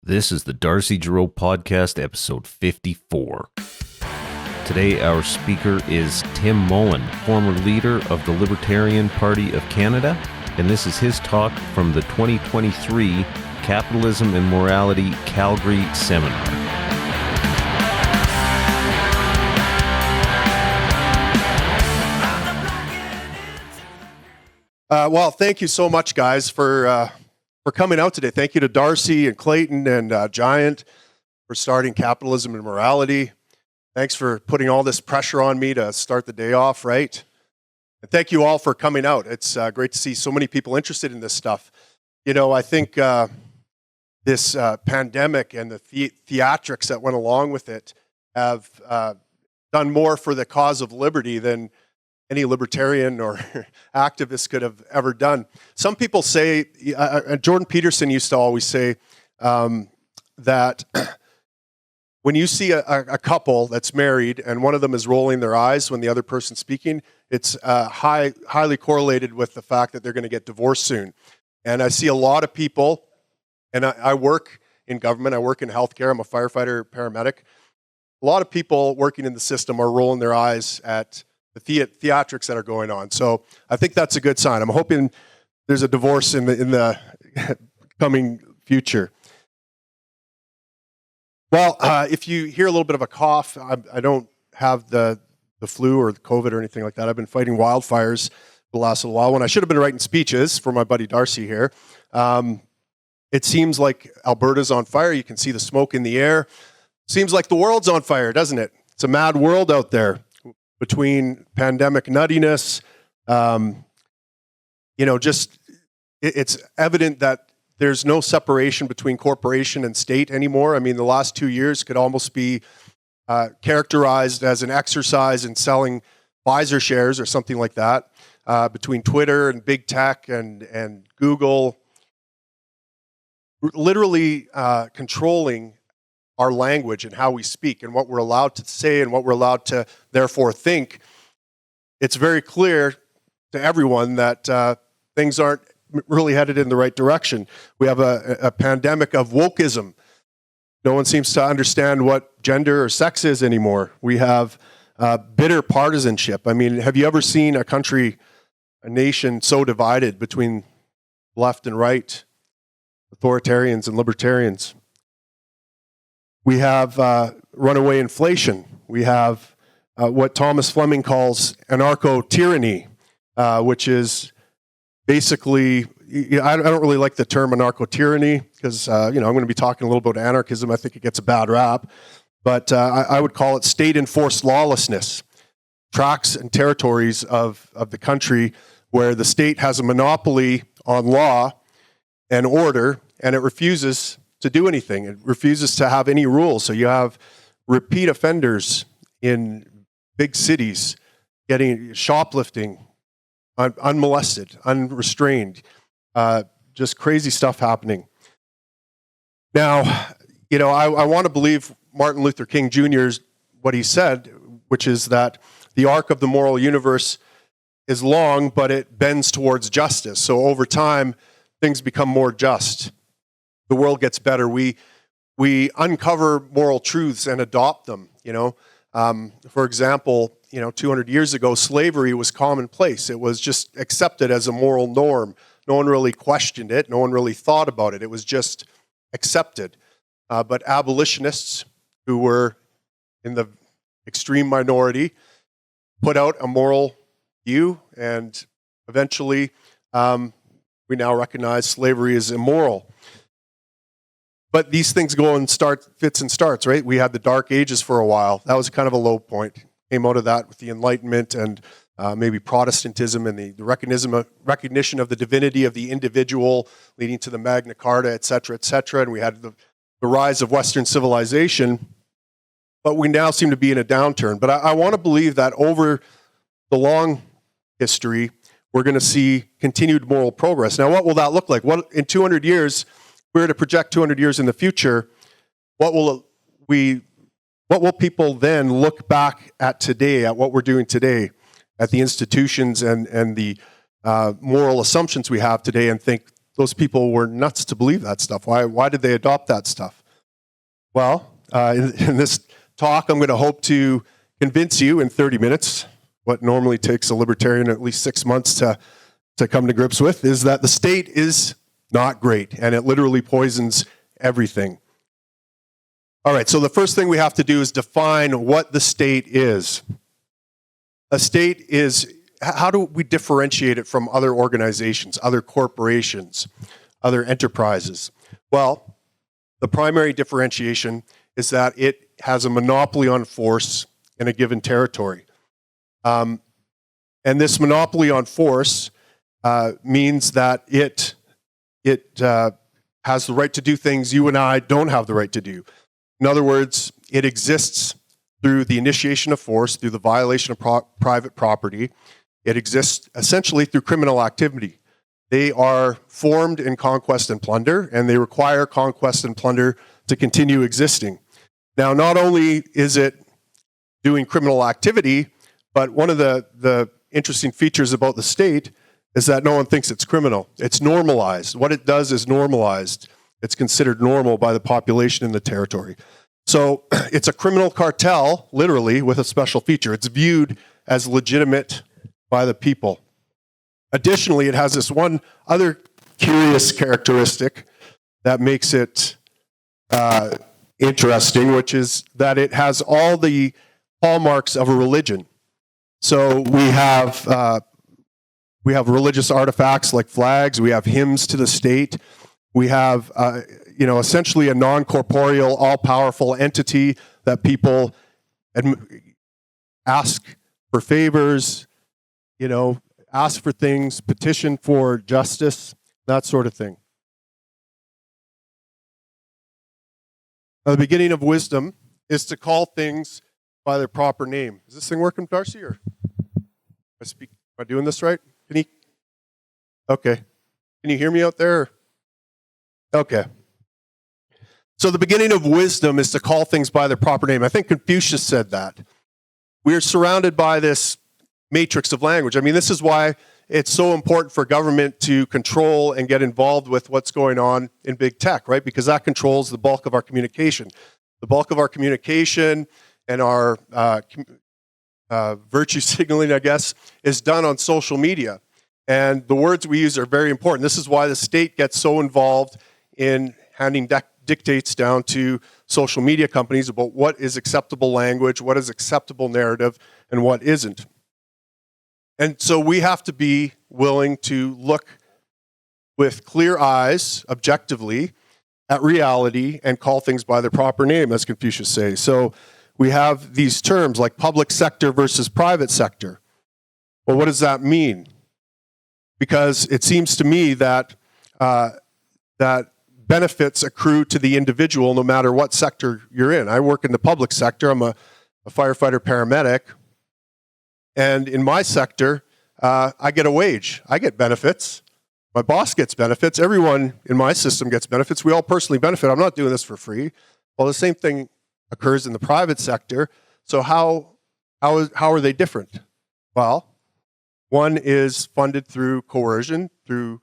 This is the Darcy Giroux Podcast, episode 54. Today, our speaker is Tim Moen, former leader of the Libertarian Party of Canada, and this is his talk from the 2023 Capitalism and Morality Calgary Seminar. Well, thank you so much, guys, for coming out today. Thank you to Darcy and Clayton and Giant for starting Capitalism and Morality. Thanks for putting all this pressure on me to start the day off right. And thank you all for coming out. It's great to see so many people interested in this stuff. You know, I think this pandemic and the theatrics that went along with it have done more for the cause of liberty than any libertarian or activist could have ever done. Some people say, Jordan Peterson used to always say that when you see a couple that's married and one of them is rolling their eyes when the other person's speaking, it's highly correlated with the fact that they're going to get divorced soon. And I see a lot of people, and I work in government, I work in healthcare, I'm a firefighter, paramedic. A lot of people working in the system are rolling their eyes at the theatrics that are going on. So I think that's a good sign. I'm hoping there's a divorce in the coming future. Well, if you hear a little bit of a cough, I don't have the flu or the COVID or anything like that. I've been fighting wildfires for the last little while when I should have been writing speeches for my buddy Darcy here. It seems like Alberta's on fire. You can see the smoke in the air. Seems like the world's on fire, doesn't it? It's a mad world out there. Between pandemic nuttiness, it's evident that there's no separation between corporation and state anymore. I mean, the last 2 years could almost be characterized as an exercise in selling Pfizer shares or something like that, between Twitter and big tech and Google, literally controlling our language and how we speak and what we're allowed to say and what we're allowed to therefore think. It's very clear to everyone that things aren't really headed in the right direction. We have a pandemic of wokeism. No one seems to understand what gender or sex is anymore. We have bitter partisanship. I mean, have you ever seen a nation so divided between left and right, authoritarians and libertarians? We have runaway inflation. We have what Thomas Fleming calls anarcho-tyranny, which is basically, I don't really like the term anarcho-tyranny because, I'm going to be talking a little bit about anarchism. I think it gets a bad rap. But I would call it state-enforced lawlessness, tracts and territories of the country where the state has a monopoly on law and order, and it refuses to do anything. It refuses to have any rules. So you have repeat offenders in big cities getting shoplifting, unmolested, unrestrained, just crazy stuff happening. Now, I want to believe Martin Luther King Jr.'s what he said, which is that the arc of the moral universe is long, but it bends towards justice. So over time, things become more just. The world gets better. We uncover moral truths and adopt them. For example, 200 years ago, slavery was commonplace. It was just accepted as a moral norm. No one really questioned it. No one really thought about it. It was just accepted. But abolitionists, who were in the extreme minority, put out a moral view, and eventually we now recognize slavery is immoral. But these things go in fits and starts, right? We had the Dark Ages for a while. That was kind of a low point. Came out of that with the Enlightenment and maybe Protestantism and the recognition of the divinity of the individual, leading to the Magna Carta, et cetera, and we had the rise of Western civilization. But we now seem to be in a downturn. But I want to believe that over the long history, we're going to see continued moral progress. Now, what will that look like? In 200 years, if we were to project 200 years in the future, what will people then look back at today, at what we're doing today, at the institutions and the moral assumptions we have today, and think those people were nuts to believe that stuff? Why did they adopt that stuff? Well, in this talk, I'm going to hope to convince you in 30 minutes, what normally takes a libertarian at least 6 months to come to grips with, is that the state is not great, and it literally poisons everything. All right, so the first thing we have to do is define what the state is. A state is, how do we differentiate it from other organizations, other corporations, other enterprises? Well, the primary differentiation is that it has a monopoly on force in a given territory. And this monopoly on force means that it has the right to do things you and I don't have the right to do. In other words, it exists through the initiation of force, through the violation of private property. It exists essentially through criminal activity. They are formed in conquest and plunder, and they require conquest and plunder to continue existing. Now, not only is it doing criminal activity, but one of the interesting features about the state is that no one thinks it's criminal. It's normalized. What it does is normalized. It's considered normal by the population in the territory. So it's a criminal cartel, literally, with a special feature. It's viewed as legitimate by the people. Additionally, it has this one other curious characteristic that makes it interesting, which is that it has all the hallmarks of a religion. So we have religious artifacts like flags. We have hymns to the state. We have, essentially a non-corporeal, all-powerful entity that people ask for favors, ask for things, petition for justice, that sort of thing. Now, the beginning of wisdom is to call things by their proper name. Is this thing working, Darcy? Or am I doing this right? Okay. Can you hear me out there? Okay. So the beginning of wisdom is to call things by their proper name. I think Confucius said that. We're surrounded by this matrix of language. I mean, this is why it's so important for government to control and get involved with what's going on in big tech, right? Because that controls the bulk of our communication. The bulk of our communication and our virtue signaling, I guess, is done on social media. And the words we use are very important. This is why the state gets so involved in handing dictates down to social media companies about what is acceptable language, what is acceptable narrative, and what isn't. And so we have to be willing to look with clear eyes, objectively, at reality and call things by their proper name, as Confucius says. So we have these terms like public sector versus private sector. Well, what does that mean? Because it seems to me that that benefits accrue to the individual no matter what sector you're in. I work in the public sector. I'm a firefighter paramedic. And in my sector, I get a wage. I get benefits. My boss gets benefits. Everyone in my system gets benefits. We all personally benefit. I'm not doing this for free. Well, the same thing occurs in the private sector. So how are they different? Well, one is funded through coercion, through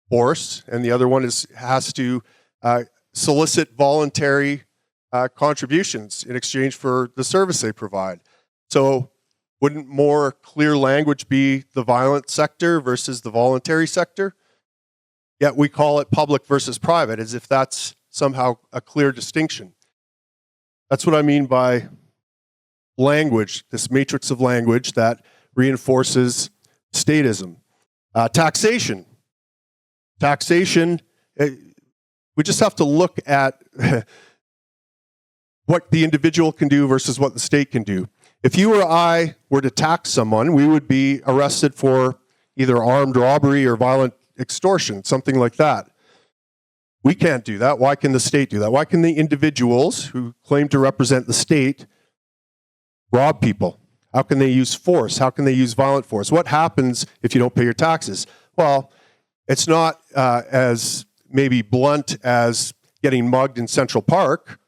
force, and the other one has to solicit voluntary contributions in exchange for the service they provide. So wouldn't more clear language be the violent sector versus the voluntary sector? Yet we call it public versus private, as if that's somehow a clear distinction. That's what I mean by language, this matrix of language that reinforces statism. Taxation. Taxation, we just have to look at what the individual can do versus what the state can do. If you or I were to tax someone, we would be arrested for either armed robbery or violent extortion, something like that. We can't do that. Why can the state do that? Why can the individuals who claim to represent the state rob people? How can they use force? How can they use violent force? What happens if you don't pay your taxes? Well, it's not as maybe blunt as getting mugged in Central Park,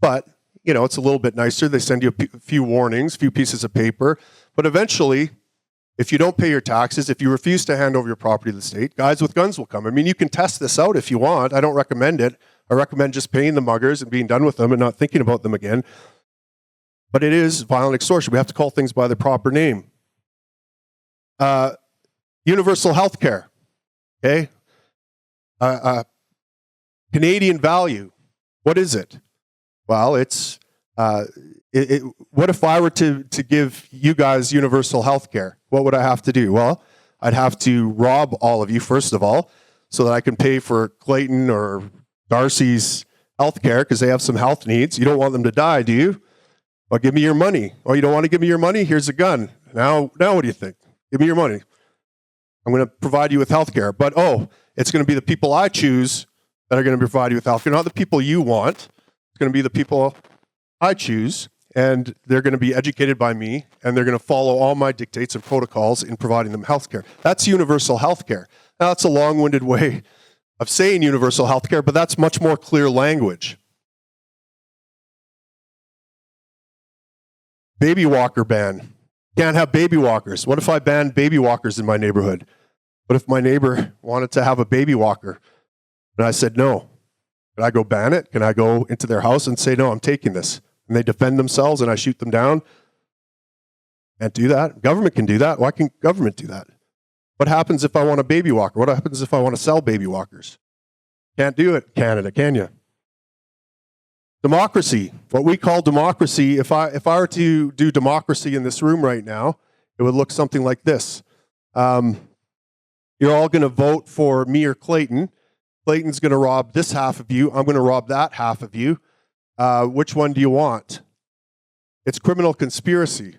but it's a little bit nicer. They send you a few warnings, a few pieces of paper, but eventually, if you don't pay your taxes, if you refuse to hand over your property to the state, guys with guns will come. I mean, you can test this out if you want. I don't recommend it. I recommend just paying the muggers and being done with them and not thinking about them again. But it is violent extortion. We have to call things by their proper name. Universal health care. Okay? Canadian value. What is it? Well, it's what if I were to give you guys universal health care? What would I have to do? Well, I'd have to rob all of you, first of all, so that I can pay for Clayton or Darcy's health care because they have some health needs. You don't want them to die, do you? Well, give me your money. Oh, you don't want to give me your money? Here's a gun. Now what do you think? Give me your money. I'm going to provide you with health care. But, it's going to be the people I choose that are going to provide you with health care, not the people you want. It's going to be the people I choose, and they're going to be educated by me, and they're going to follow all my dictates and protocols in providing them health care. That's universal health care. Now, that's a long-winded way of saying universal health care, but that's much more clear language. Baby walker ban. Can't have baby walkers. What if I banned baby walkers in my neighborhood? What if my neighbor wanted to have a baby walker? And I said, no. Can I go ban it? Can I go into their house and say, no, I'm taking this? And they defend themselves and I shoot them down? Can't do that. Government can do that. Why can't government do that? What happens if I want a baby walker? What happens if I want to sell baby walkers? Can't do it, Canada, can you? Democracy. What we call democracy, if I were to do democracy in this room right now, it would look something like this. You're all going to vote for me or Clayton. Clayton's going to rob this half of you. I'm going to rob that half of you. Which one do you want? It's criminal conspiracy,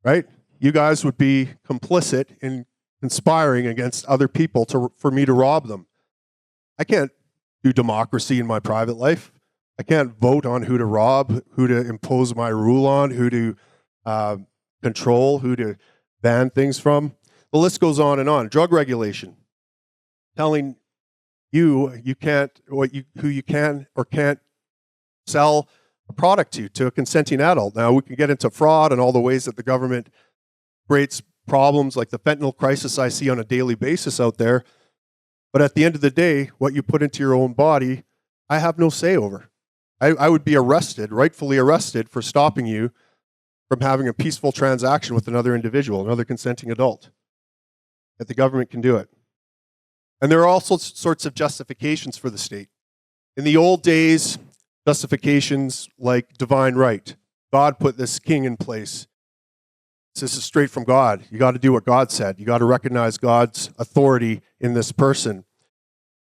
right? You guys would be complicit in conspiring against other people for me to rob them. I can't do democracy in my private life. I can't vote on who to rob, who to impose my rule on, who to control, who to ban things from. The list goes on and on. Drug regulation, telling you can't, who you can or can't sell a product to a consenting adult. Now, we can get into fraud and all the ways that the government creates problems like the fentanyl crisis I see on a daily basis out there. But at the end of the day, what you put into your own body, I have no say over. I would be arrested, rightfully arrested, for stopping you from having a peaceful transaction with another individual, another consenting adult. That the government can do it. And there are all sorts of justifications for the state. In the old days, justifications like divine right. God put this king in place. This is straight from God. You got to do what God said. You got to recognize God's authority in this person.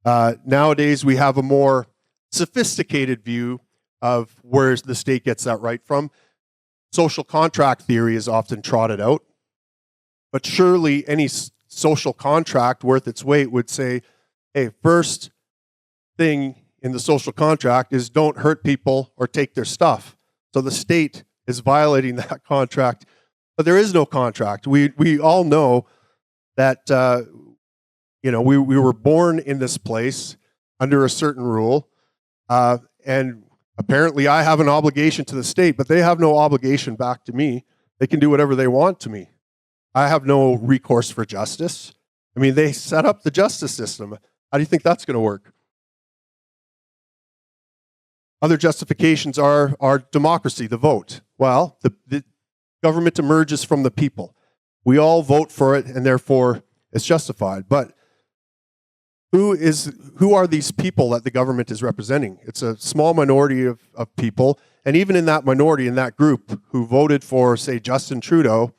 Nowadays, we have a more sophisticated view of where the state gets that right from. Social contract theory is often trotted out. But surely any social contract worth its weight would say, hey, first thing in the social contract is don't hurt people or take their stuff. So the state is violating that contract. But there is no contract. We all know that we were born in this place under a certain rule, and apparently I have an obligation to the state, but they have no obligation back to me. They can do whatever they want to me. I have no recourse for justice. I mean, they set up the justice system. How do you think that's going to work? Other justifications are democracy, the vote. Well, the government emerges from the people. We all vote for it, and therefore it's justified. But who are these people that the government is representing? It's a small minority of people, and even in that minority, in that group who voted for, say, Justin Trudeau,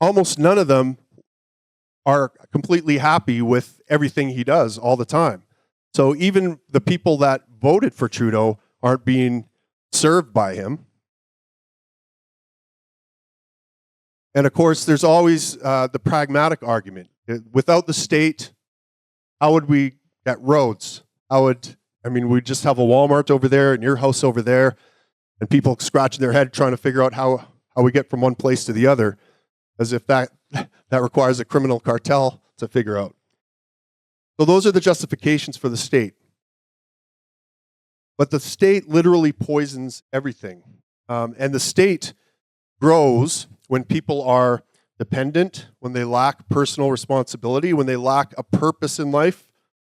almost none of them are completely happy with everything he does all the time. So even the people that voted for Trudeau aren't being served by him. And of course, there's always the pragmatic argument. Without the state, how would we get roads? We'd just have a Walmart over there and your house over there, and people scratching their head trying to figure out how we get from one place to the other, as if that requires a criminal cartel to figure out. So those are the justifications for the state. But the state literally poisons everything. And the state grows when people are dependent, when they lack personal responsibility, when they lack a purpose in life,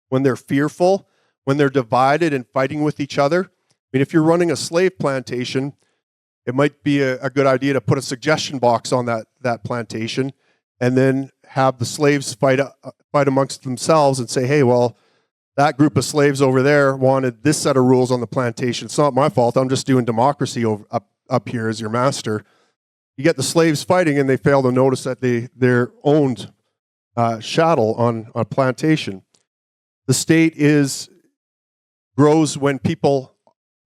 when they're fearful, when they're divided and fighting with each other. I mean, if you're running a slave plantation, it might be a good idea to put a suggestion box on that plantation and then have the slaves fight amongst themselves and say, hey, well, that group of slaves over there wanted this set of rules on the plantation. It's not my fault. I'm just doing democracy up here as your master. You get the slaves fighting and they fail to notice that they're owned chattel on a plantation. The state grows when people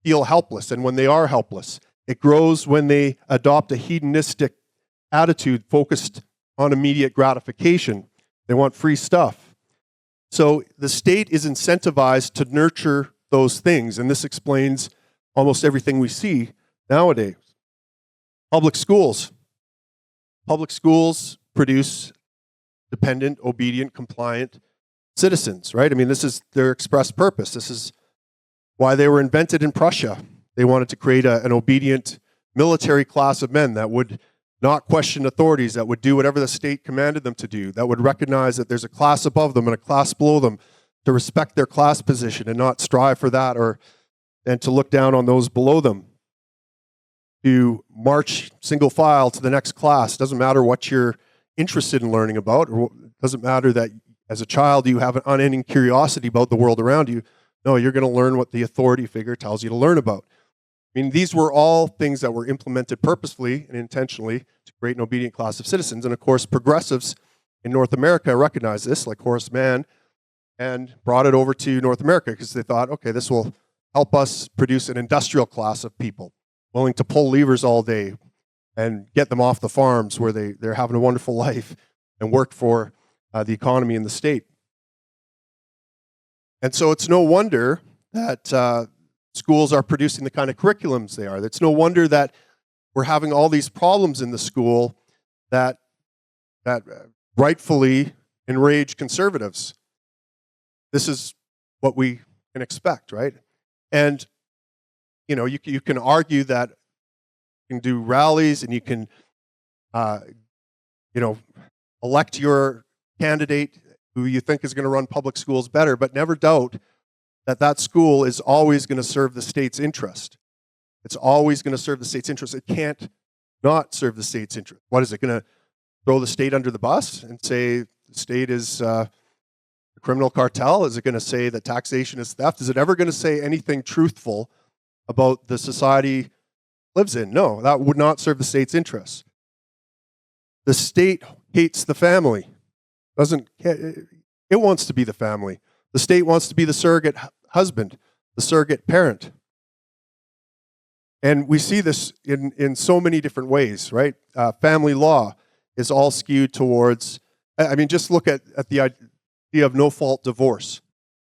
feel helpless and when they are helpless. It grows when they adopt a hedonistic attitude focused on immediate gratification. They want free stuff. So the state is incentivized to nurture those things, and this explains almost everything we see nowadays. Public schools. Public schools produce dependent, obedient, compliant citizens, right? I mean, this is their express purpose. This is why they were invented in Prussia. They wanted to create an obedient military class of men that would not question authorities, that would do whatever the state commanded them to do, that would recognize that there's a class above them and a class below them, to respect their class position and not strive for that and to look down on those below them, to march single file to the next class. It doesn't matter what you're interested in learning about, or it doesn't matter that as a child you have an unending curiosity about the world around you. No, you're going to learn what the authority figure tells you to learn about. I mean, these were all things that were implemented purposefully and intentionally to create an obedient class of citizens. And of course, progressives in North America recognized this, like Horace Mann, and brought it over to North America because they thought, okay, this will help us produce an industrial class of people willing to pull levers all day and get them off the farms where they're having a wonderful life and work for the economy in the state. And so it's no wonder that schools are producing the kind of curriculums they are. It's no wonder that we're having all these problems in the school that rightfully enrage conservatives. This is what we can expect, right? And you know, you can argue that you can do rallies and you can, elect your candidate who you think is going to run public schools better, but never doubt that school is always going to serve the state's interest. It's always going to serve the state's interest. It can't not serve the state's interest. What is it going to throw the state under the bus and say the state is a criminal cartel? Is it going to say that taxation is theft? Is it ever going to say anything truthful about the society it lives in? No, that would not serve the state's interests. The state hates the family. It wants to be the family. The state wants to be the surrogate husband, the surrogate parent. And we see this in so many different ways, right? Family law is all skewed towards, I mean, just look at the idea of no-fault divorce.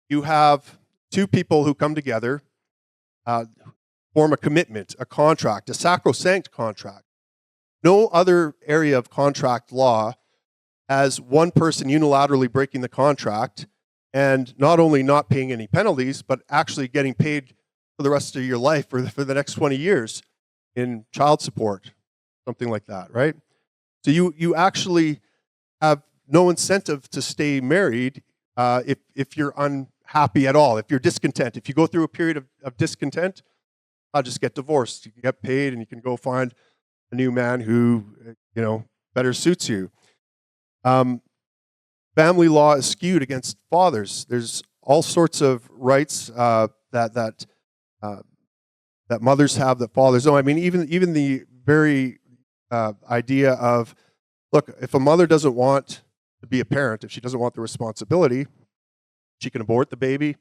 You have two people who come together, form a commitment, a contract, a sacrosanct contract. No other area of contract law has one person unilaterally breaking the contract and not only not paying any penalties, but actually getting paid for the rest of your life for the next 20 years in child support, something like that, right? So you actually have no incentive to stay married if you're unhappy at all, if you're discontent. If you go through a period of discontent, I'll just get divorced. You can get paid and you can go find a new man who, better suits you. Family law is skewed against fathers. There's all sorts of rights that mothers have that fathers don't. I mean, even the very idea of, look, if a mother doesn't want to be a parent, if she doesn't want the responsibility, she can abort the baby,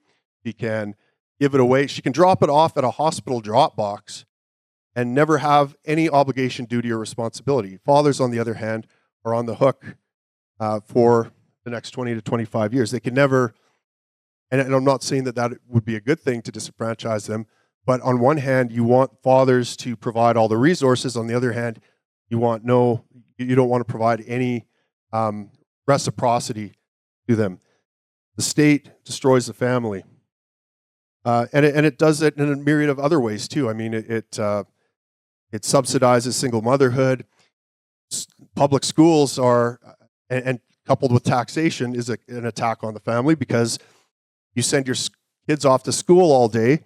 she can give it away, she can drop it off at a hospital drop box and never have any obligation, duty, or responsibility. Fathers, on the other hand, are on the hook for the next 20 to 25 years. They can never, and I'm not saying that would be a good thing to disenfranchise them, but on one hand, you want fathers to provide all the resources. On the other hand, you don't want to provide any reciprocity to them. The state destroys the family. And it does it in a myriad of other ways too. I mean, it subsidizes single motherhood. Public schools are, and coupled with taxation, is an attack on the family because you send your kids off to school all day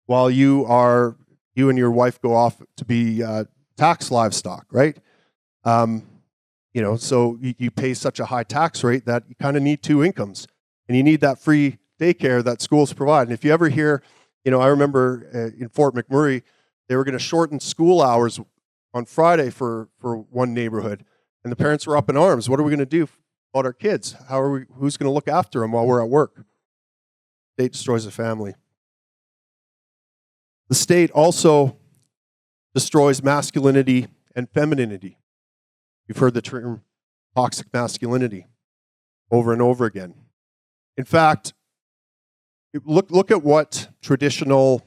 while you and your wife go off to be tax livestock, right? So you pay such a high tax rate that you kind of need two incomes, and you need that free daycare that schools provide. And if you ever hear, I remember in Fort McMurray, they were going to shorten school hours on Friday for one neighborhood, and the parents were up in arms. What are we going to do about our kids? Who's going to look after them while we're at work? State destroys the family. The state also destroys masculinity and femininity. You've heard the term toxic masculinity over and over again. In fact, look at what traditional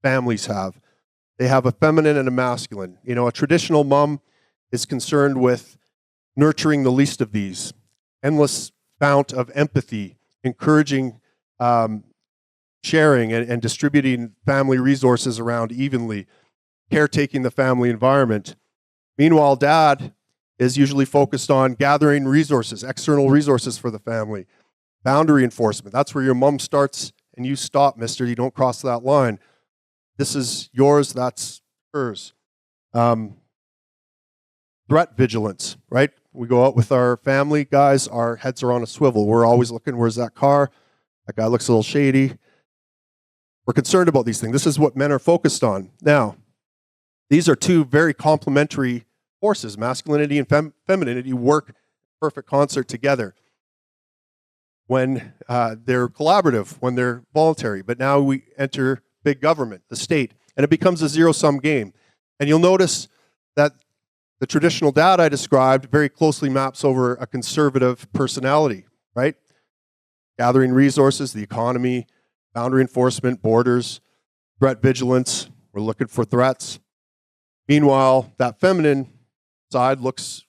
families have. They have a feminine and a masculine. A traditional mom is concerned with nurturing the least of these, endless fount of empathy, encouraging sharing and distributing family resources around evenly, caretaking the family environment. Meanwhile, dad is usually focused on gathering resources, external resources for the family, boundary enforcement. That's where your mom starts and you stop, mister. You don't cross that line. This is yours, that's hers. Threat vigilance, right? We go out with our family, guys, our heads are on a swivel. We're always looking, where's that car? That guy looks a little shady. We're concerned about these things. This is what men are focused on. Now, these are two very complementary forces. Masculinity and femininity work in perfect concert together when they're collaborative, when they're voluntary. But now we enter big government, the state, and it becomes a zero-sum game. And you'll notice that the traditional dad I described very closely maps over a conservative personality, right? Gathering resources, the economy, boundary enforcement, borders, threat vigilance. We're looking for threats. Meanwhile, that feminine side looks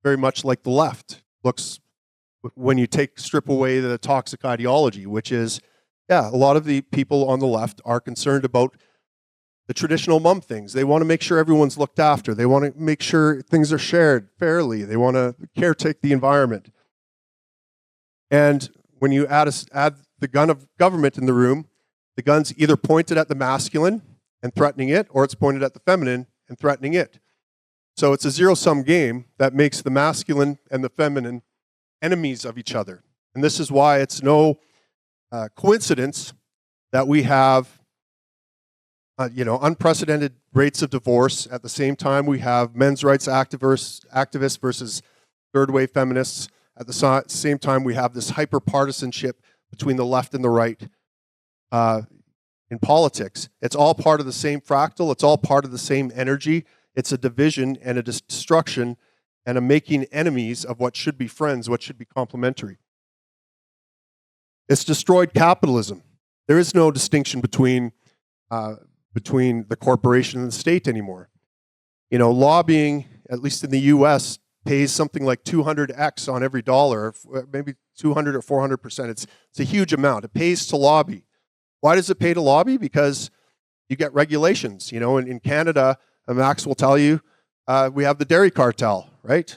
very much like the left. Looks, when you strip away the toxic ideology, which is, a lot of the people on the left are concerned about the traditional mom things. They want to make sure everyone's looked after. They want to make sure things are shared fairly. They want to caretake the environment. And when you add the gun of government in the room, the gun's either pointed at the masculine and threatening it, or it's pointed at the feminine and threatening it. So it's a zero-sum game that makes the masculine and the feminine enemies of each other. And this is why it's no coincidence that we have unprecedented rates of divorce. At the same time, we have men's rights activists versus third-wave feminists. At the same time, we have this hyper-partisanship between the left and the right in politics. It's all part of the same fractal. It's all part of the same energy. It's a division and a destruction and a making enemies of what should be friends, what should be complementary. It's destroyed capitalism. There is no distinction between the corporation and the state anymore. Lobbying, at least in the U.S., pays something like 200x on every dollar, maybe 200 or 400%. It's a huge amount. It pays to lobby. Why does it pay to lobby? Because you get regulations. In Canada, Max will tell you, we have the dairy cartel, right?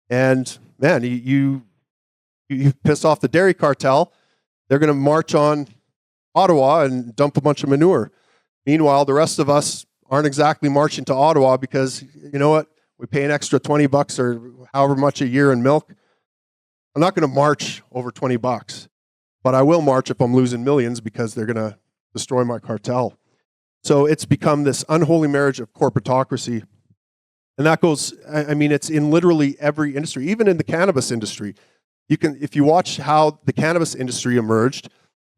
And man, you piss off the dairy cartel, they're going to march on Ottawa and dump a bunch of manure. Meanwhile, the rest of us aren't exactly marching to Ottawa because, you know what, we pay an extra $20 or however much a year in milk. I'm not going to march over $20, but I will march if I'm losing millions because they're going to destroy my cartel. So it's become this unholy marriage of corporatocracy. And that goes, it's in literally every industry, even in the cannabis industry. If you watch how the cannabis industry emerged,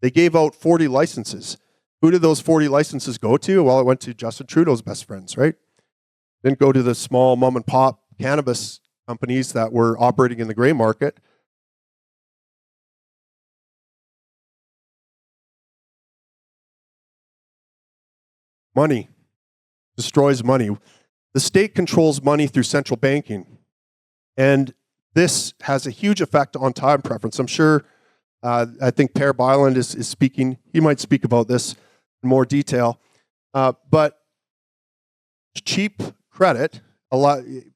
they gave out 40 licenses. Who did those 40 licenses go to? Well, it went to Justin Trudeau's best friends, right? Didn't go to the small mom and pop cannabis companies that were operating in the gray market. Money destroys money. The state controls money through central banking. And this has a huge effect on time preference. I'm sure, I think Per Byland is speaking. He might speak about this in more detail. But cheap credit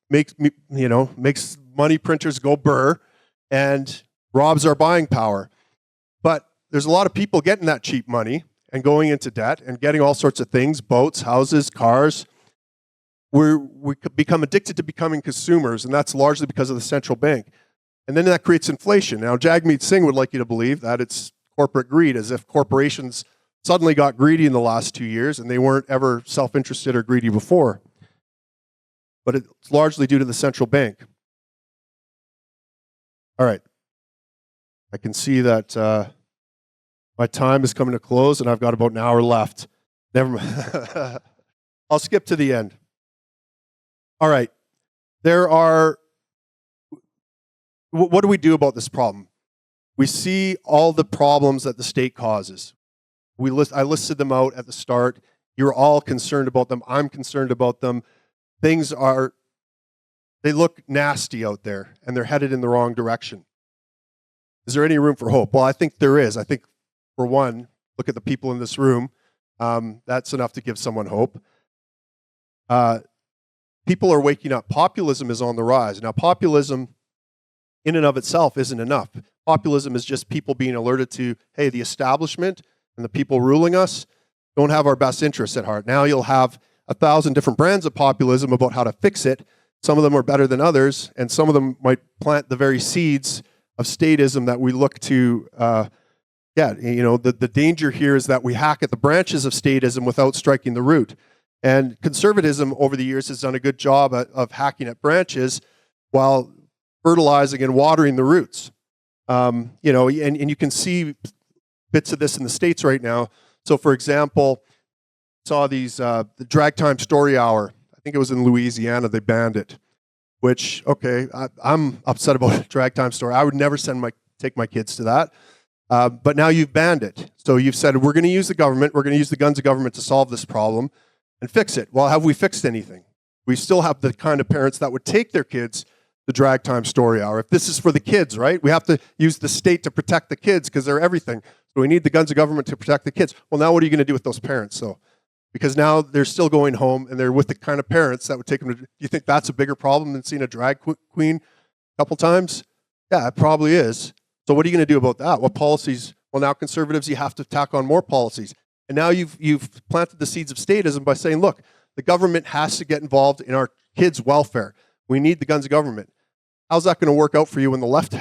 makes money printers go burr and robs our buying power. But there's a lot of people getting that cheap money and going into debt and getting all sorts of things, boats, houses, cars. We become addicted to becoming consumers, and that's largely because of the central bank. And then that creates inflation. Now, Jagmeet Singh would like you to believe that it's corporate greed, as if corporations suddenly got greedy in the last 2 years and they weren't ever self-interested or greedy before. But it's largely due to the central bank. All right. I can see that my time is coming to close, and I've got about an hour left. Never mind. I'll skip to the end. All right. What do we do about this problem? We see all the problems that the state causes. I listed them out at the start. You're all concerned about them. I'm concerned about them. They look nasty out there, and they're headed in the wrong direction. Is there any room for hope? Well, I think there is. I think, for one, look at the people in this room. That's enough to give someone hope. People are waking up. Populism is on the rise. Now, populism in and of itself isn't enough. Populism is just people being alerted to, hey, the establishment and the people ruling us don't have our best interests at heart. Now you'll have 1,000 different brands of populism about how to fix it. Some of them are better than others, and some of them might plant the very seeds of statism that we look to the danger here is that we hack at the branches of statism without striking the root. And conservatism over the years has done a good job of hacking at branches while fertilizing and watering the roots. And you can see bits of this in the States right now. So, for example, saw these the drag time story hour. I think it was in Louisiana. They banned it. Which, okay, I'm upset about drag time story. I would never take my kids to that. But now you've banned it. So you've said, we're going to use the government, we're going to use the guns of government to solve this problem and fix it. Well, have we fixed anything? We still have the kind of parents that would take their kids to drag time story hour. If this is for the kids, right? We have to use the state to protect the kids because they're everything. So we need the guns of government to protect the kids. Well, now what are you going to do with those parents? So, because now they're still going home and they're with the kind of parents that would take them to, do you think that's a bigger problem than seeing a drag queen a couple times? Yeah, it probably is. So what are you going to do about that? What policies? Well, now conservatives, you have to tack on more policies. And now you've planted the seeds of statism by saying, look, the government has to get involved in our kids' welfare. We need the guns of government. How's that going to work out for you when the left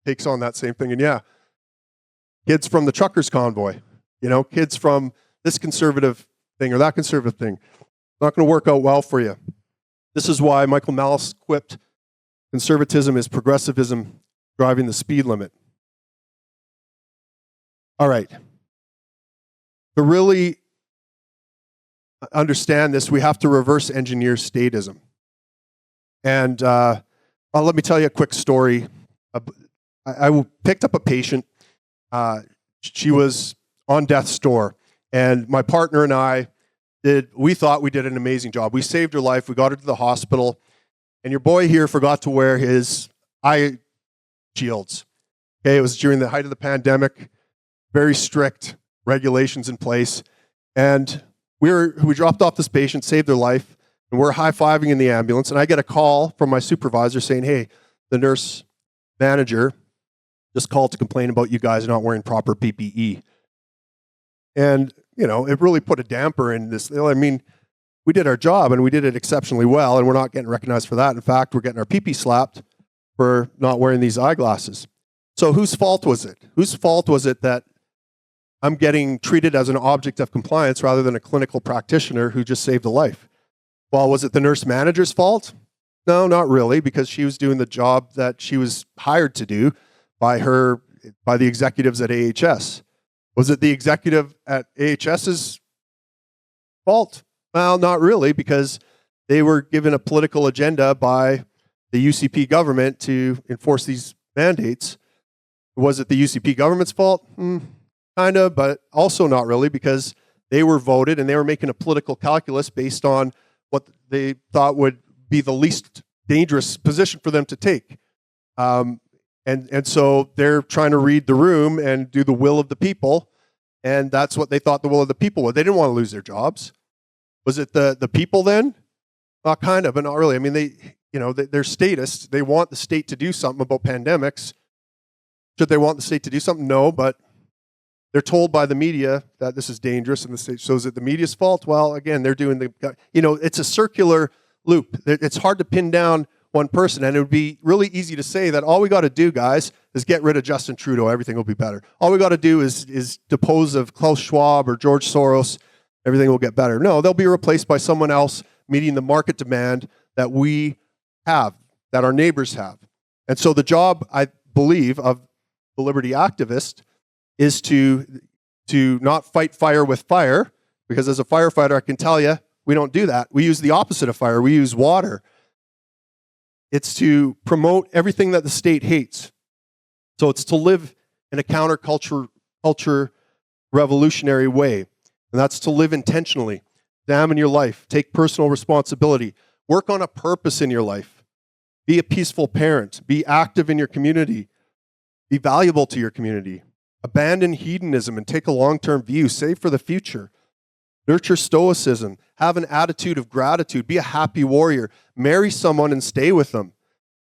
takes on that same thing? And yeah, kids from the truckers convoy, kids from this conservative thing or that conservative thing. Not going to work out well for you. This is why Michael Malice quipped, conservatism is progressivism driving the speed limit. All right. To really understand this, we have to reverse engineer statism. And let me tell you a quick story. I picked up a patient. She was on death's door. And my partner and I we thought we did an amazing job. We saved her life. We got her to the hospital. And your boy here forgot to wear his eye shields. Okay, it was during the height of the pandemic. Very strict regulations in place. And we dropped off this patient, saved their life, and we're high-fiving in the ambulance. And I get a call from my supervisor saying, hey, the nurse manager just called to complain about you guys not wearing proper PPE. And, it really put a damper in this. I mean, we did our job and we did it exceptionally well, and we're not getting recognized for that. In fact, we're getting our PP slapped for not wearing these eyeglasses. So whose fault was it? Whose fault was it that I'm getting treated as an object of compliance rather than a clinical practitioner who just saved a life? Well, was it the nurse manager's fault? No, not really, because she was doing the job that she was hired to do by the executives at AHS. Was it the executive at AHS's fault? Well, not really, because they were given a political agenda by the UCP government to enforce these mandates. Was it the UCP government's fault? Kind of, but also not really, because they were voted and they were making a political calculus based on what they thought would be the least dangerous position for them to take. And so they're trying to read the room and do the will of the people, and that's what they thought the will of the people was. They didn't want to lose their jobs. Was it the people then? Kind of, but not really. I mean, they're statists. They want the state to do something about pandemics. Should they want the state to do something? No, but they're told by the media that this is dangerous, and the state shows it the media's fault. Well, again, they're doing it's a circular loop. It's hard to pin down one person, and it would be really easy to say that all we got to do, guys, is get rid of Justin Trudeau. Everything will be better. All we got to do is depose of Klaus Schwab or George Soros. Everything will get better. No, they'll be replaced by someone else meeting the market demand that we have, that our neighbors have. And so the job, I believe, of the liberty activist is to not fight fire with fire, because as a firefighter, I can tell you, we don't do that. We use the opposite of fire. We use water. It's to promote everything that the state hates. So it's to live in a counterculture revolutionary way. And that's to live intentionally, examine your life, take personal responsibility, work on a purpose in your life, be a peaceful parent, be active in your community, be valuable to your community, abandon hedonism and take a long-term view, save for the future, nurture stoicism, have an attitude of gratitude, be a happy warrior, marry someone and stay with them,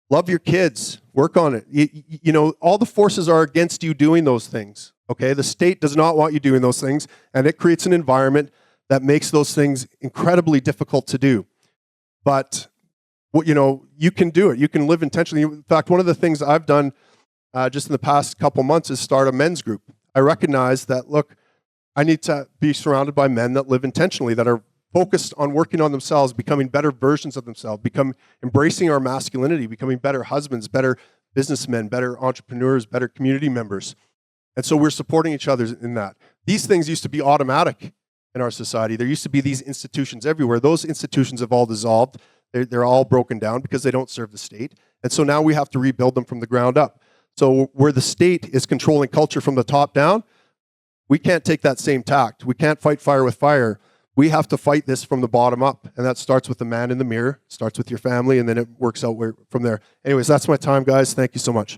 love your kids, work on it. You know, all the forces are against you doing those things, okay? The state does not want you doing those things, and it creates an environment that makes those things incredibly difficult to do. But, you can do it. You can live intentionally. In fact, one of the things I've done just in the past couple months is start a men's group. I recognize that, look, I need to be surrounded by men that live intentionally, that are focused on working on themselves, becoming better versions of themselves, embracing our masculinity, becoming better husbands, better businessmen, better entrepreneurs, better community members. And so we're supporting each other in that. These things used to be automatic in our society. There used to be these institutions everywhere. Those institutions have all dissolved. They're all broken down because they don't serve the state. And so now we have to rebuild them from the ground up. So where the state is controlling culture from the top down, we can't take that same tact. We can't fight fire with fire. We have to fight this from the bottom up. And that starts with the man in the mirror, starts with your family, and then it works out from there. Anyways, that's my time, guys. Thank you so much.